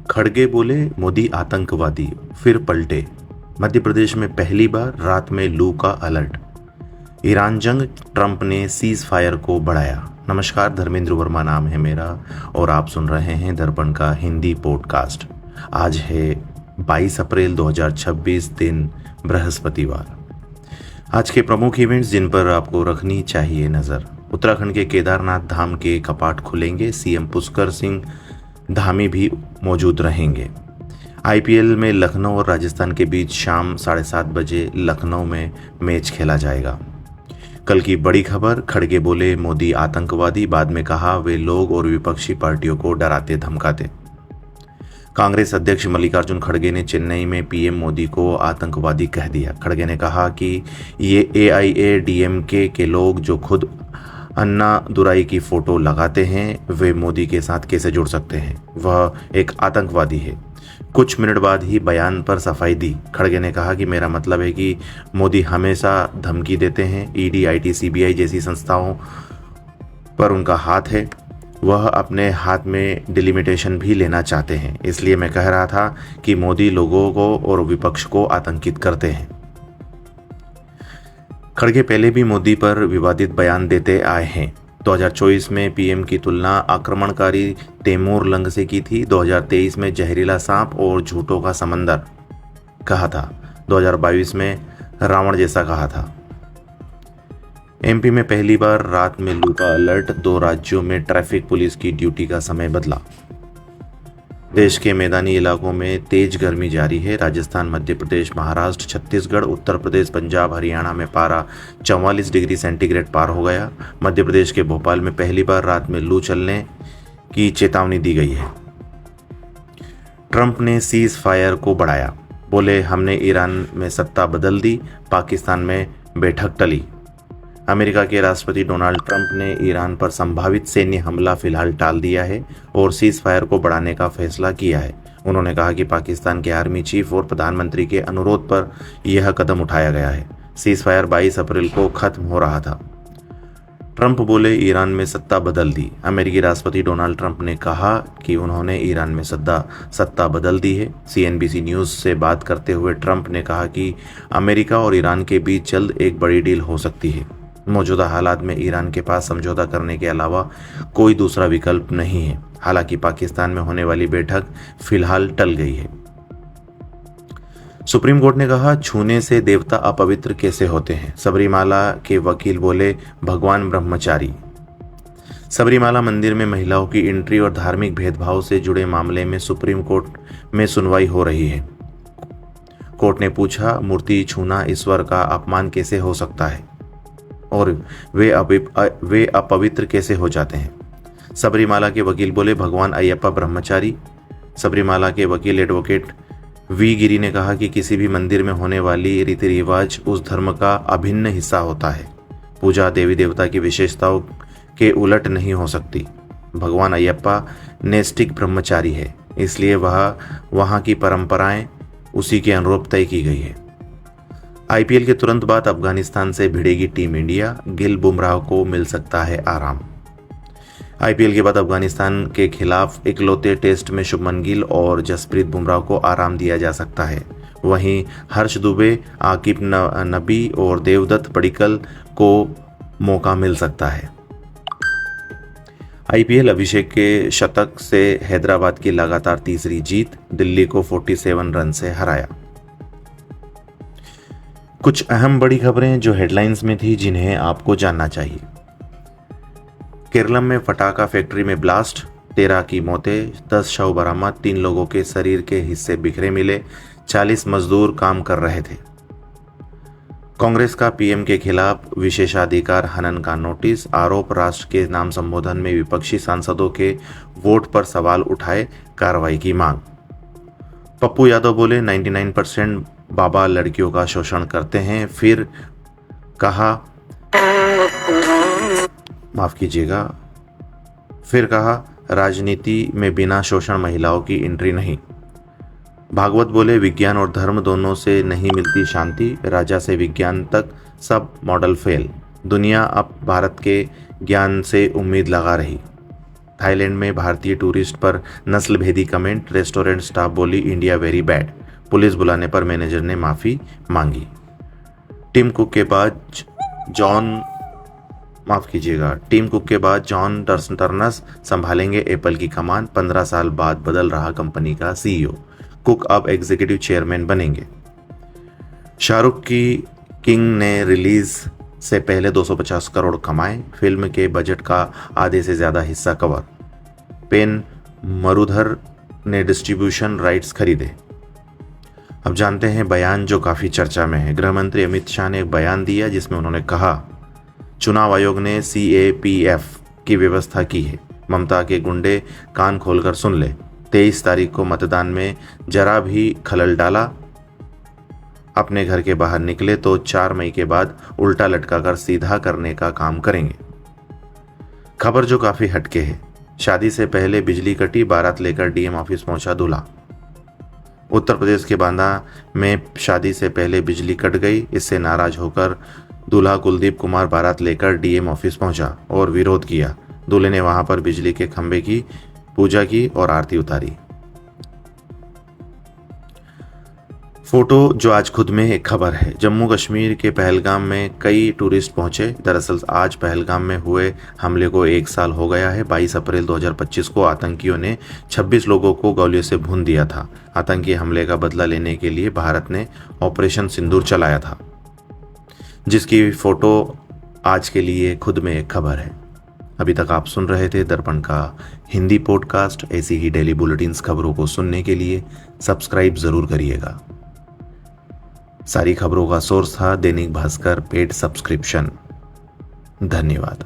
खड़गे बोले मोदी आतंकवादी, फिर पलटे। मध्य प्रदेश में पहली बार रात में लू का अलर्ट। ईरान जंग, ट्रंप ने सीज फायर को बढ़ाया। नमस्कार, धर्मेंद्र वर्मा नाम है मेरा और आप सुन रहे हैं दर्पण का हिंदी पॉडकास्ट। आज है 22 अप्रैल 2026, दिन बृहस्पतिवार। आज के प्रमुख इवेंट्स जिन पर आपको रखनी चाहिए नज़र। उत्तराखंड के केदारनाथ धाम के कपाट खुलेंगे, सीएम पुष्कर सिंह धामी भी मौजूद रहेंगे। आईपीएल में लखनऊ और राजस्थान के बीच शाम 7:30 बजे लखनऊ में मैच खेला जाएगा। कल की बड़ी खबर, खड़गे बोले मोदी आतंकवादी, बाद में कहा वे लोग और विपक्षी पार्टियों को डराते धमकाते। कांग्रेस अध्यक्ष मल्लिकार्जुन खड़गे ने चेन्नई में पीएम मोदी को आतंकवादी कह दिया। खड़गे ने कहा कि ये एआईएडीएमके के लोग जो खुद अन्ना दुराई की फोटो लगाते हैं वे मोदी के साथ कैसे जुड़ सकते हैं, वह एक आतंकवादी है। कुछ मिनट बाद ही बयान पर सफाई दी। खड़गे ने कहा कि मेरा मतलब है कि मोदी हमेशा धमकी देते हैं। ईडी, आईटी, सीबीआई जैसी संस्थाओं पर उनका हाथ है। वह अपने हाथ में डिलिमिटेशन भी लेना चाहते हैं। इसलिए मैं कह रहा था कि मोदी लोगों को और विपक्ष को आतंकित करते हैं। खड़गे पहले भी मोदी पर विवादित बयान देते आए हैं। 2024 में पीएम की तुलना आक्रमणकारी तैमूर लंग से की थी। 2023 में जहरीला सांप और झूठों का समंदर कहा था। 2022 में रावण जैसा कहा था। एमपी में पहली बार रात में लू का अलर्ट। 2 राज्यों में ट्रैफिक पुलिस की ड्यूटी का समय बदला। देश के मैदानी इलाकों में तेज गर्मी जारी है। राजस्थान, मध्य प्रदेश, महाराष्ट्र, छत्तीसगढ़, उत्तर प्रदेश, पंजाब, हरियाणा में पारा 44 डिग्री सेंटीग्रेड पार हो गया। मध्य प्रदेश के भोपाल में पहली बार रात में लू चलने की चेतावनी दी गई है। ट्रंप ने सीज फायर को बढ़ाया, बोले हमने ईरान में सत्ता बदल दी, पाकिस्तान में बैठक टली। अमेरिका के राष्ट्रपति डोनाल्ड ट्रंप ने ईरान पर संभावित सैन्य हमला फिलहाल टाल दिया है और सीज फायर को बढ़ाने का फैसला किया है। उन्होंने कहा कि पाकिस्तान के आर्मी चीफ और प्रधानमंत्री के अनुरोध पर यह कदम उठाया गया है। सीज फायर 22 अप्रैल को खत्म हो रहा था। ट्रंप बोले ईरान में सत्ता बदल दी। अमेरिकी राष्ट्रपति डोनाल्ड ट्रंप ने कहा कि उन्होंने ईरान में सत्ता बदल दी है। सीएनबीसी न्यूज़ से बात करते हुए ट्रंप ने कहा कि अमेरिका और ईरान के बीच जल्द एक बड़ी डील हो सकती है। मौजूदा हालात में ईरान के पास समझौता करने के अलावा कोई दूसरा विकल्प नहीं है। हालांकि पाकिस्तान में होने वाली बैठक फिलहाल टल गई है। सुप्रीम कोर्ट ने कहा छूने से देवता अपवित्र कैसे होते हैं। सबरीमाला के वकील बोले भगवान ब्रह्मचारी। सबरीमाला मंदिर में महिलाओं की एंट्री और धार्मिक भेदभाव से जुड़े मामले में सुप्रीम कोर्ट में सुनवाई हो रही है। कोर्ट ने पूछा मूर्ति छूना ईश्वर का अपमान कैसे हो सकता है और वे अपवित्र कैसे हो जाते हैं। सबरीमाला के वकील बोले भगवान अयप्पा ब्रह्मचारी। सबरीमाला के वकील एडवोकेट वी गिरी ने कहा कि किसी भी मंदिर में होने वाली रीति रिवाज उस धर्म का अभिन्न हिस्सा होता है। पूजा देवी देवता की विशेषताओं के उलट नहीं हो सकती। भगवान अयप्पा नैष्ठिक ब्रह्मचारी है, इसलिए वहाँ की परंपराएं उसी के अनुरूप तय की गई है। आईपीएल के तुरंत बाद अफगानिस्तान से भिड़ेगी टीम इंडिया। गिल, बुमराह को मिल सकता है आराम। आईपीएल के बाद अफगानिस्तान के खिलाफ इकलौते टेस्ट में शुभमन गिल और जसप्रीत बुमराह को आराम दिया जा सकता है। वहीं हर्ष दुबे, आकिब नबी और देवदत्त पडिक्कल को मौका मिल सकता है। आईपीएल अभिषेक के शतक से हैदराबाद की लगातार तीसरी जीत। दिल्ली को 47 रन से हराया। कुछ अहम बड़ी खबरें जो हेडलाइंस में थी जिन्हें आपको जानना चाहिए। केरलम में फटाका फैक्ट्री में ब्लास्ट, 13 की मौतें, 10 शव बरामद। 3 लोगों के शरीर के हिस्से बिखरे मिले। 40 मजदूर काम कर रहे थे। कांग्रेस का पीएम के खिलाफ विशेषाधिकार हनन का नोटिस। आरोप, राष्ट्र के नाम संबोधन में विपक्षी सांसदों के वोट पर सवाल उठाए, कार्रवाई की मांग। पप्पू यादव बोले 99% बाबा लड़कियों का शोषण करते हैं। फिर कहा राजनीति में बिना शोषण महिलाओं की एंट्री नहीं। भागवत बोले विज्ञान और धर्म दोनों से नहीं मिलती शांति। राजा से विज्ञान तक सब मॉडल फेल। दुनिया अब भारत के ज्ञान से उम्मीद लगा रही। थाईलैंड में भारतीय टूरिस्ट पर नस्लभेदी कमेंट, रेस्टोरेंट स्टाफ बोली इंडिया वेरी बैड। पुलिस बुलाने पर मैनेजर ने माफी मांगी। टीम कुक के बाद जॉन टर्नस संभालेंगे एप्पल की कमान। 15 साल बाद बदल रहा कंपनी का सीईओ। कुक अब एग्जीक्यूटिव चेयरमैन बनेंगे। शाहरुख की किंग ने रिलीज से पहले 250 करोड़ कमाए। फिल्म के बजट का आधे से ज्यादा हिस्सा कवर। पेन मरुधर ने डिस्ट्रीब्यूशन राइट्स खरीदे। अब जानते हैं बयान जो काफी चर्चा में है। गृह मंत्री अमित शाह ने एक बयान दिया जिसमें उन्होंने कहा, चुनाव आयोग ने CAPF की व्यवस्था की है। ममता के गुंडे कान खोलकर सुन ले। 23 तारीख को मतदान में जरा भी खलल डाला, अपने घर के बाहर निकले तो 4 मई के बाद उल्टा लटकाकर सीधा करने का काम करेंगे। खबर जो काफी हटके है। शादी से पहले बिजली कटी, बारात लेकर DM ऑफिस पहुंचा दूल्हा। उत्तर प्रदेश के बांदा में शादी से पहले बिजली कट गई। इससे नाराज होकर दूल्हा कुलदीप कुमार बारात लेकर DM ऑफिस पहुंचा और विरोध किया। दूल्हे ने वहां पर बिजली के खंभे की पूजा की और आरती उतारी। फोटो जो आज खुद में एक खबर है। जम्मू कश्मीर के पहलगाम में कई टूरिस्ट पहुंचे। दरअसल आज पहलगाम में हुए हमले को 1 साल हो गया है। 22 अप्रैल 2025 को आतंकियों ने 26 लोगों को गोलियों से भून दिया था। आतंकी हमले का बदला लेने के लिए भारत ने ऑपरेशन सिंदूर चलाया था, जिसकी फोटो आज के लिए खुद में एक खबर है। अभी तक आप सुन रहे थे दर्पण का हिंदी पॉडकास्ट। ऐसी ही डेली बुलेटिन्स खबरों को सुनने के लिए सब्सक्राइब जरूर करिएगा। सारी खबरों का सोर्स था दैनिक भास्कर पेड सब्सक्रिप्शन। धन्यवाद।